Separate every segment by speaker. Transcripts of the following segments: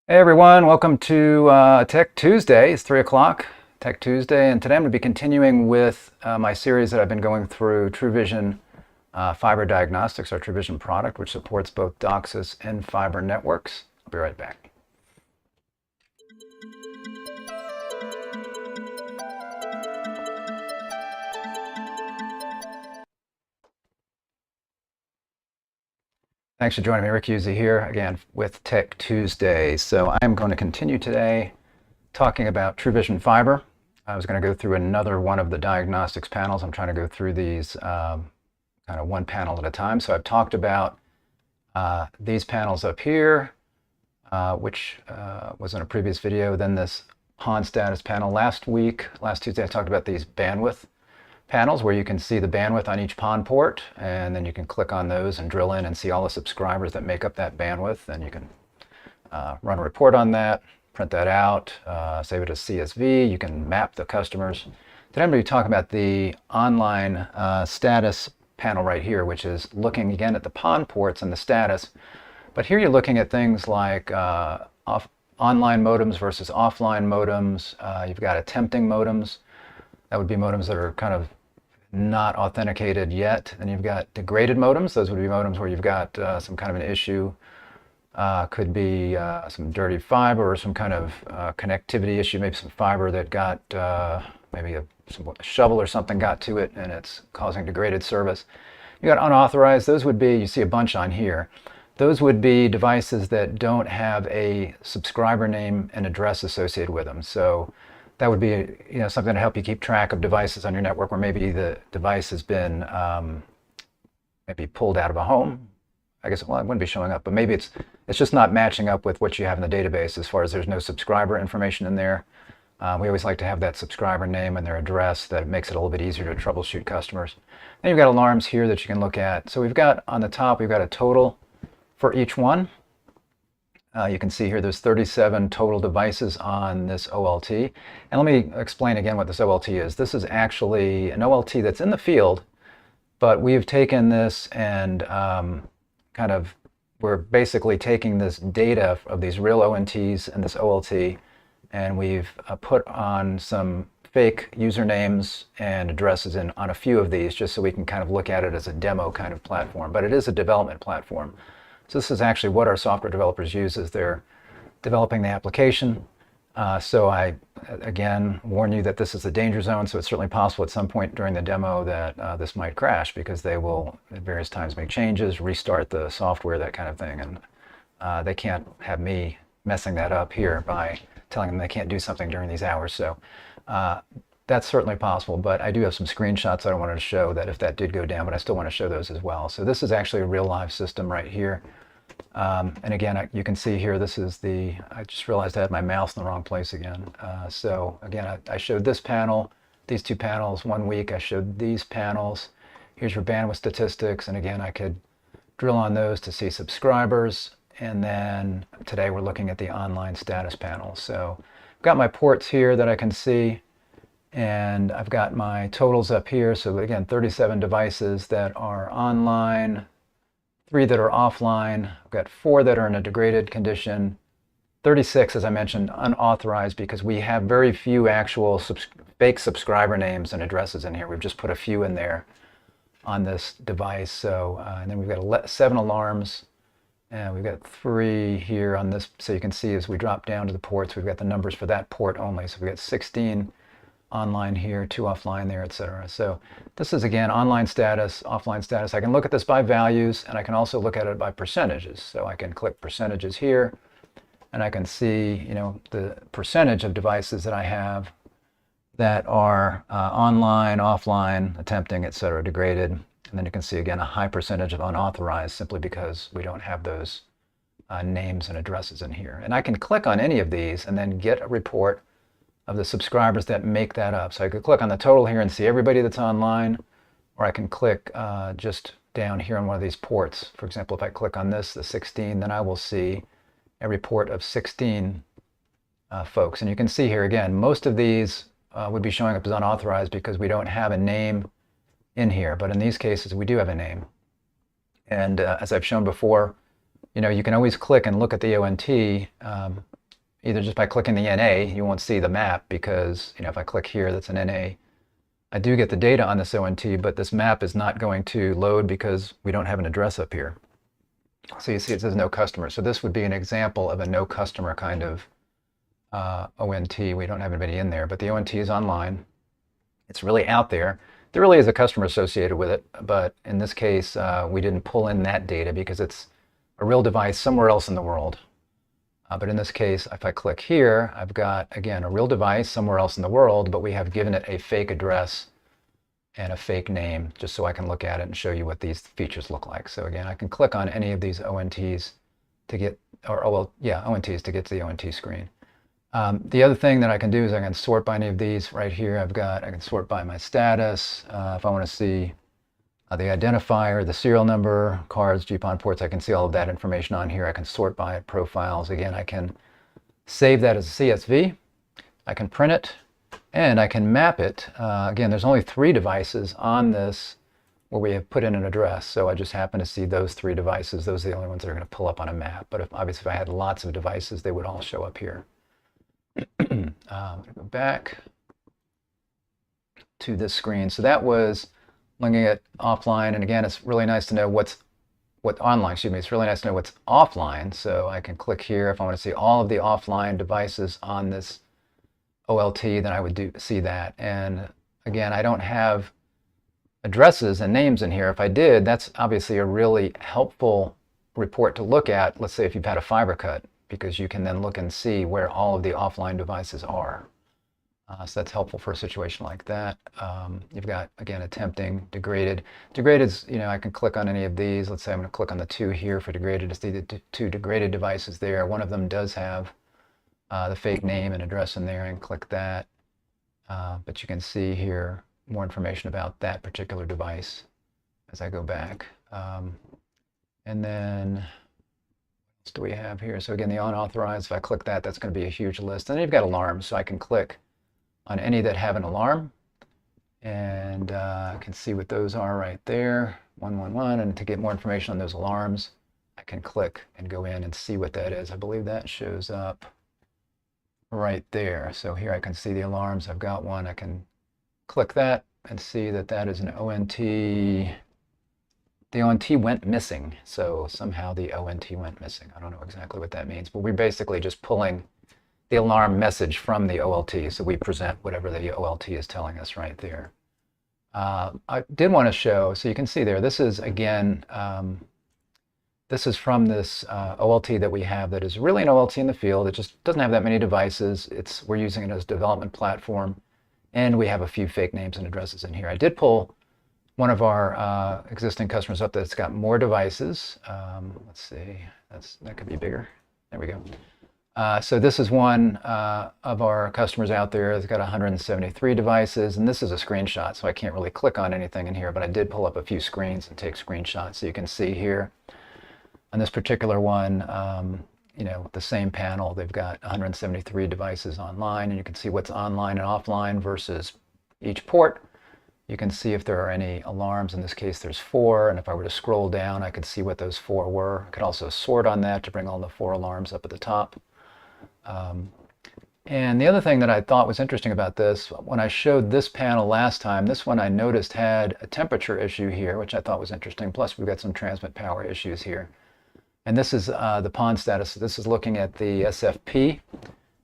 Speaker 1: Hey everyone, welcome to Tech Tuesday. It's 3 o'clock, Tech Tuesday, and today I'm going to be continuing with my series that I've been going through TruVizion Fiber Diagnostics, our TruVizion product, which supports both DOCSIS and fiber networks. I'll be right back. Thanks for joining me. Rick Husey here again with Tech Tuesday. So I'm going to continue today talking about TruVizion Fiber. I was going to go through another one of the diagnostics panels. I'm trying to go through these kind of one panel at a time. So I've talked about these panels up here, which was in a previous video. Then this PON status panel. Last Tuesday, I talked about these bandwidth panels where you can see the bandwidth on each PON port, and then you can click on those and drill in and see all the subscribers that make up that bandwidth. And you can run a report on that, print that out, save it as CSV. You can map the customers. Today I'm going to be talking about the online status panel right here, which is looking again at the PON ports and the status. But here you're looking at things like online modems versus offline modems. You've got attempting modems. That would be modems that are kind of not authenticated yet. And you've got degraded modems. Those would be modems where you've got some kind of an issue. Could be some dirty fiber or some kind of connectivity issue, maybe some fiber that got, maybe a shovel or something got to it and it's causing degraded service. You got unauthorized. Those would be, you see a bunch on here. Those would be devices that don't have a subscriber name and address associated with them. So that would be, something to help you keep track of devices on your network where maybe the device has been maybe pulled out of a home. I guess, well, it wouldn't be showing up, but maybe it's just not matching up with what you have in the database as far as there's no subscriber information in there. We always like to have that subscriber name and their address. That makes it a little bit easier to troubleshoot customers. Then you've got alarms here that you can look at. So we've got on the top, we've got a total for each one. You can see here there's 37 total devices on this OLT. And let me explain again what this OLT is. This is actually an OLT that's in the field, but we've taken this and we're basically taking this data of these real ONTs and this OLT, and we've put on some fake usernames and addresses on a few of these just so we can kind of look at it as a demo kind of platform. But it is a development platform. So this is actually what our software developers use as they're developing the application. So I, again, warn you that this is a danger zone, so it's certainly possible at some point during the demo that this might crash because they will at various times make changes, restart the software, that kind of thing. And they can't have me messing that up here by telling them they can't do something during these hours. So that's certainly possible, but I do have some screenshots I wanted to show that if that did go down, but I still want to show those as well. So this is actually a real live system right here. And again, you can see here, this is I just realized I had my mouse in the wrong place again. So again, I showed this panel, these two panels 1 week. I showed these panels. Here's your bandwidth statistics. And again, I could drill on those to see subscribers. And then today we're looking at the online status panel. So I've got my ports here that I can see. And I've got my totals up here. So again, 37 devices that are online, 3 that are offline. I've got 4 that are in a degraded condition, 36, as I mentioned, unauthorized because we have very few actual fake subscriber names and addresses in here. We've just put a few in there on this device. So, and then we've got 7 alarms, and we've got 3 here on this. So you can see as we drop down to the ports, we've got the numbers for that port only. So we've got 16 online here, 2 offline there, etc. So this is again online status, offline status. I can look at this by values, and I can also look at it by percentages. So I can click percentages here, and I can see the percentage of devices that I have that are online, offline, attempting, etc., degraded. And then you can see again a high percentage of unauthorized simply because we don't have those names and addresses in here. And I can click on any of these and then get a report of the subscribers that make that up. So I could click on the total here and see everybody that's online, or I can click just down here on one of these ports. For example, if I click on this, the 16, then I will see a report of 16 folks. And you can see here again, most of these would be showing up as unauthorized because we don't have a name in here. But in these cases, we do have a name. And as I've shown before, you can always click and look at the ONT either just by clicking the NA, you won't see the map because, if I click here, that's an NA. I do get the data on this ONT, but this map is not going to load because we don't have an address up here. So you see it says no customer. So this would be an example of a no customer kind of ONT. We don't have anybody in there, but the ONT is online. It's really out there. There really is a customer associated with it, but in this case, we didn't pull in that data because it's a real device somewhere else in the world. But in this case, if I click here, I've got, again, a real device somewhere else in the world, but we have given it a fake address and a fake name, just so I can look at it and show you what these features look like. So again, I can click on any of these ONTs to get, ONTs to get to the ONT screen. The other thing that I can do is I can sort by any of these right here. I can sort by my status. If I want to see the identifier, the serial number, cards, GPON ports, I can see all of that information on here. I can sort by it, profiles. Again, I can save that as a CSV. I can print it, and I can map it. Again, there's only 3 devices on this where we have put in an address. So I just happen to see those 3 devices. Those are the only ones that are going to pull up on a map. But obviously, if I had lots of devices, they would all show up here. I'm going to go back to this screen. So that was looking at offline, and again, it's really nice to know what's online. Excuse me. It's really nice to know what's offline. So I can click here if I want to see all of the offline devices on this OLT. Then I would see that. And again, I don't have addresses and names in here. If I did, that's obviously a really helpful report to look at. Let's say if you've had a fiber cut, because you can then look and see where all of the offline devices are. So that's helpful for a situation like that. You've got, again, attempting degraded. Degraded's, I can click on any of these. Let's say I'm going to click on the 2 here for degraded to see the 2 degraded devices there. One of them does have the fake name and address in there, and click that. But you can see here more information about that particular device as I go back. And then what else do we have here? So again, the unauthorized, if I click that, that's going to be a huge list. And then you've got alarms, so I can click on any that have an alarm, and I can see what those are right there, 111, and to get more information on those alarms, I can click and go in and see what that is. I believe that shows up right there. So here I can see the alarms. I've got one. I can click that and see that that is an ONT. The ONT went missing, so somehow the ONT went missing. I don't know exactly what that means, but we're basically just pulling the alarm message from the OLT, so we present whatever the OLT is telling us right there. I did want to show, so you can see there, this is again, this is from this OLT that we have that is really an OLT in the field. It just doesn't have that many devices. We're using it as a development platform, and we have a few fake names and addresses in here. I did pull one of our existing customers up that's got more devices. Let's see, that could be bigger. There we go. So this is one of our customers out there that's got 173 devices, and this is a screenshot, so I can't really click on anything in here, but I did pull up a few screens and take screenshots. So you can see here on this particular one, the same panel, they've got 173 devices online, and you can see what's online and offline versus each port. You can see if there are any alarms. In this case, there's 4, and if I were to scroll down, I could see what those 4 were. I could also sort on that to bring all the 4 alarms up at the top. And the other thing that I thought was interesting about this, when I showed this panel last time, this one I noticed had a temperature issue here, which I thought was interesting. Plus, we've got some transmit power issues here. And this is the PON status. This is looking at the SFP.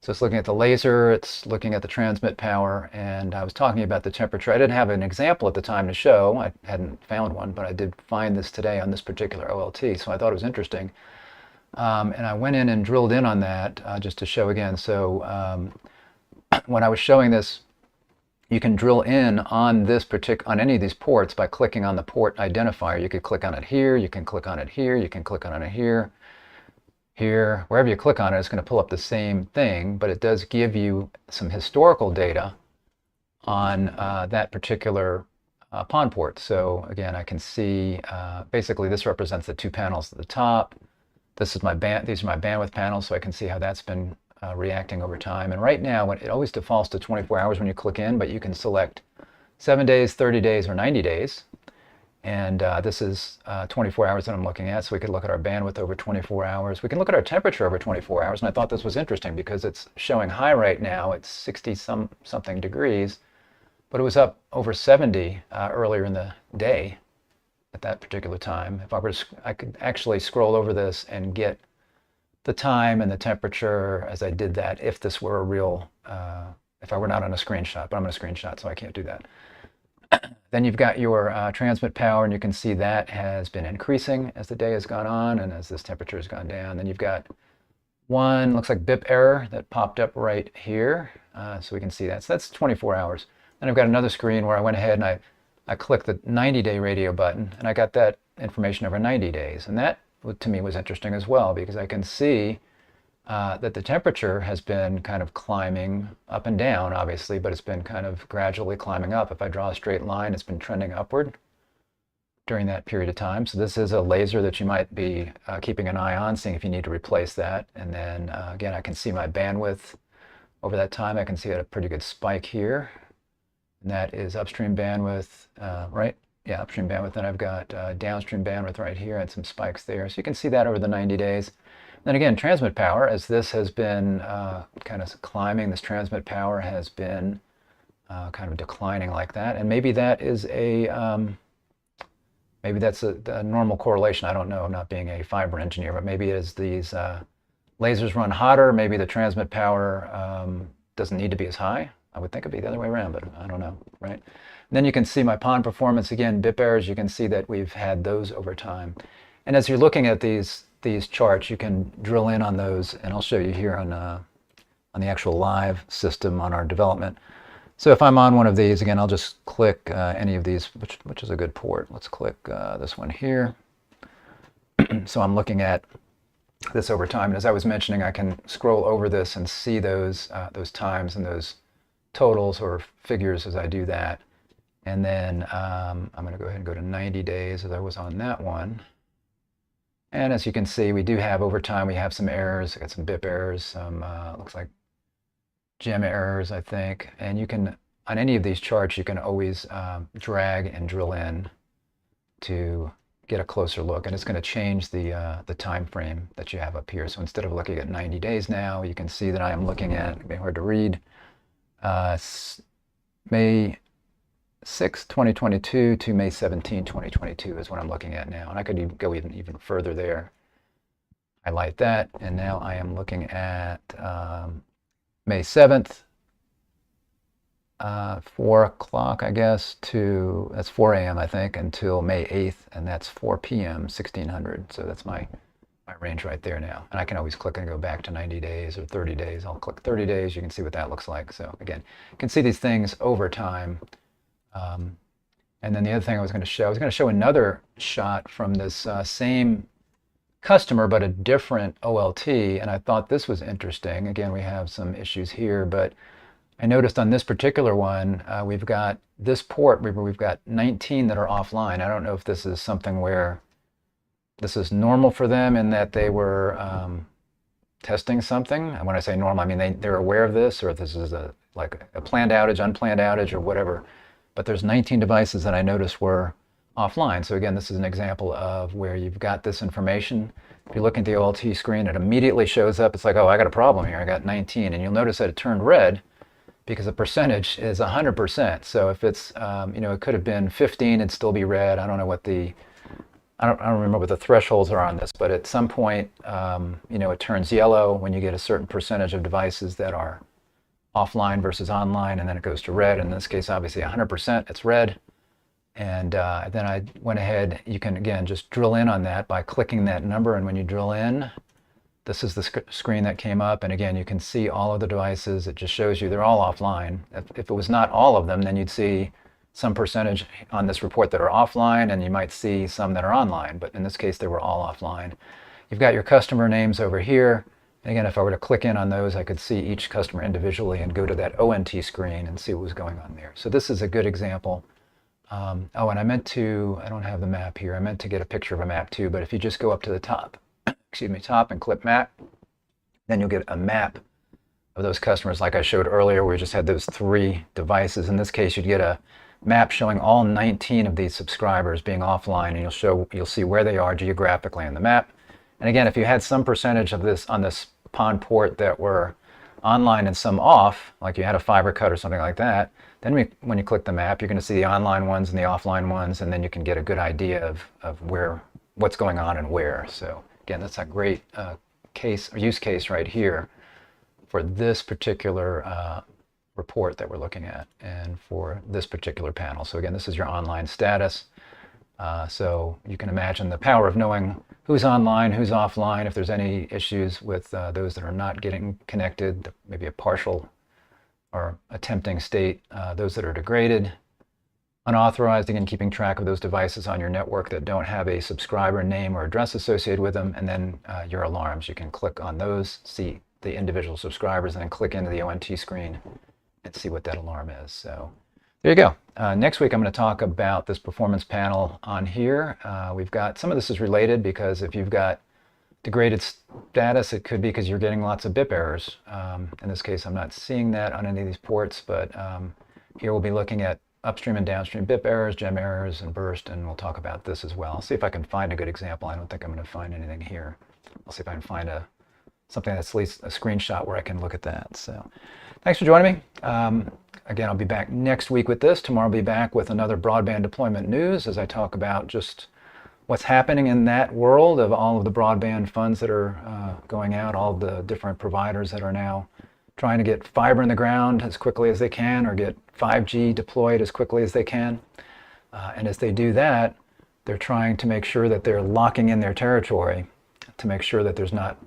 Speaker 1: So it's looking at the laser, it's looking at the transmit power, and I was talking about the temperature. I didn't have an example at the time to show. I hadn't found one, but I did find this today on this particular OLT, so I thought it was interesting. And I went in and drilled in on that just to show again. So when I was showing this, you can drill in on this on any of these ports by clicking on the port identifier. You could click on it here, you can click on it here, you can click on it here, here. Wherever you click on it, it's going to pull up the same thing, but it does give you some historical data on that particular PON port. So again, I can see basically this represents the 2 panels at the top. This is these are my bandwidth panels, so I can see how that's been reacting over time. And right now, it always defaults to 24 hours when you click in, but you can select 7 days, 30 days, or 90 days. And this is 24 hours that I'm looking at, so we could look at our bandwidth over 24 hours. We can look at our temperature over 24 hours, and I thought this was interesting because it's showing high right now. It's 60-something degrees, but it was up over 70 earlier in the day at that particular time. If I were to, I could actually scroll over this and get the time and the temperature as I did that if this were a real, if I were not on a screenshot, but I'm on a screenshot, so I can't do that. Then you've got your transmit power, and you can see that has been increasing as the day has gone on and as this temperature has gone down. Then you've got one, looks like BIP error that popped up right here, so we can see that. So that's 24 hours. Then I've got another screen where I went ahead and I clicked the 90-day radio button, and I got that information over 90 days. And that, to me, was interesting as well, because I can see that the temperature has been kind of climbing up and down, obviously, but it's been kind of gradually climbing up. If I draw a straight line, it's been trending upward during that period of time. So this is a laser that you might be keeping an eye on, seeing if you need to replace that. And then, again, I can see my bandwidth over that time. I can see a pretty good spike here. And that is upstream bandwidth, right? Yeah, upstream bandwidth. Then I've got downstream bandwidth right here and some spikes there. So you can see that over the 90 days. Then again, transmit power, as this has been kind of climbing, this transmit power has been kind of declining like that. And maybe that is maybe that's a normal correlation. I don't know, not being a fiber engineer, but maybe as these lasers run hotter, maybe the transmit power doesn't need to be as high. I would think it'd be the other way around, but I don't know, right? And then you can see my PON performance. Again, BIP errors, you can see that we've had those over time. And as you're looking at these charts, you can drill in on those, and I'll show you here on the actual live system on our development. So if I'm on one of these, again, I'll just click any of these, which is a good port. Let's click this one here. So I'm looking at this over time, and as I was mentioning, I can scroll over this and see those times and those totals or figures as I do that. And then I'm going to go ahead and go to 90 days as I was on that one. And as you can see, we do have over time, we have some errors. I got some BIP errors, some looks like gem errors, I think. And you can, on any of these charts, you can always drag and drill in to get a closer look. And it's going to change the time frame that you have up here. So instead of looking at 90 days now, you can see that I am looking at, it's hard to read, May 6, 2022 to May 17, 2022 is what I'm looking at now. And I could go even further there. Highlight that, and now I am looking at May 7th, 4 o'clock, I guess, to, that's 4 a.m., I think, until May 8th, and that's 4 p.m., 1600. So that's my range right there now. And I can always click and go back to 90 days or 30 days. I'll click 30 days. You can see what that looks like. So again, you can see these things over time. And then the other thing I was going to show another shot from this same customer, but a different OLT. And I thought this was interesting. Again, we have some issues here, but I noticed on this particular one, we've got this port where we've got 19 that are offline. I don't know if this is something where this is normal for them in that they were testing something. And when I say normal, I mean they're aware of this, or if this is like a planned outage, unplanned outage, or whatever. But there's 19 devices that I noticed were offline. So again, this is an example of where you've got this information. If you look at the OLT screen, it immediately shows up. It's like, oh, I got a problem here. I got 19. And you'll notice that it turned red because the percentage is 100%. So if it's, it could have been 15, it'd still be red. I don't know what I don't remember what the thresholds are on this, but at some point, it turns yellow when you get a certain percentage of devices that are offline versus online, and then it goes to red. In this case, obviously 100%, it's red. And then I went ahead, you can again just drill in on that by clicking that number, and when you drill in, this is the screen that came up, and again, you can see all of the devices. It just shows you they're all offline. If it was not all of them, then you'd see some percentage on this report that are offline, and you might see some that are online, but in this case, they were all offline. You've got your customer names over here. And again, if I were to click in on those, I could see each customer individually and go to that ONT screen and see what was going on there. So this is a good example. Oh, and I meant to, I don't have the map here. I meant to get a picture of a map too, but if you just go up to the top, top and click map, then you'll get a map of those customers like I showed earlier where we just had those 3 devices. In this case, you'd get a map showing all 19 of these subscribers being offline, and you'll see where they are geographically on the map. And again, if you had some percentage of this on this PON port that were online and some off, like you had a fiber cut or something like that, then when you click the map, you're going to see the online ones and the offline ones, and then you can get a good idea of what's going on and where. So again, that's a great use case right here for this particular report that we're looking at and for this particular panel. So again, this is your online status. So you can imagine the power of knowing who's online, who's offline, if there's any issues with those that are not getting connected, maybe a partial or attempting state, those that are degraded, unauthorized, again, keeping track of those devices on your network that don't have a subscriber name or address associated with them, and then your alarms. You can click on those, see the individual subscribers, and then click into the ONT screen and see what that alarm is. So there you go. Next week, I'm going to talk about this performance panel on here. We've got, some of this is related because if you've got degraded status, it could be because you're getting lots of BIP errors. In this case, I'm not seeing that on any of these ports, but here we'll be looking at upstream and downstream BIP errors, gem errors, and burst, and we'll talk about this as well. I'll see if I can find a good example. I don't think I'm going to find anything here. I'll see if I can find something that's at least a screenshot where I can look at that. So thanks for joining me. Again, I'll be back next week with this. Tomorrow I'll be back with another broadband deployment news as I talk about just what's happening in that world of all of the broadband funds that are going out, all of the different providers that are now trying to get fiber in the ground as quickly as they can or get 5G deployed as quickly as they can. And as they do that, they're trying to make sure that they're locking in their territory to make sure that there's not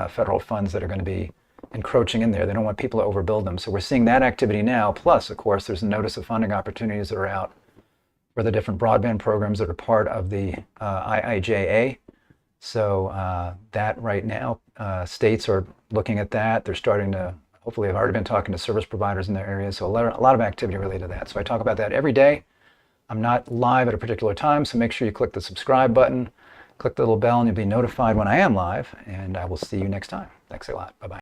Speaker 1: federal funds that are going to be encroaching in there. They don't want people to overbuild them. So we're seeing that activity now. Plus, of course, there's a notice of funding opportunities that are out for the different broadband programs that are part of the IIJA. So that right now, states are looking at that. They're starting to, hopefully have already been talking to service providers in their areas. So a lot of activity related to that. So I talk about that every day. I'm not live at a particular time, so make sure you click the subscribe button, click the little bell, and you'll be notified when I am live. And I will see you next time. Thanks a lot. Bye-bye.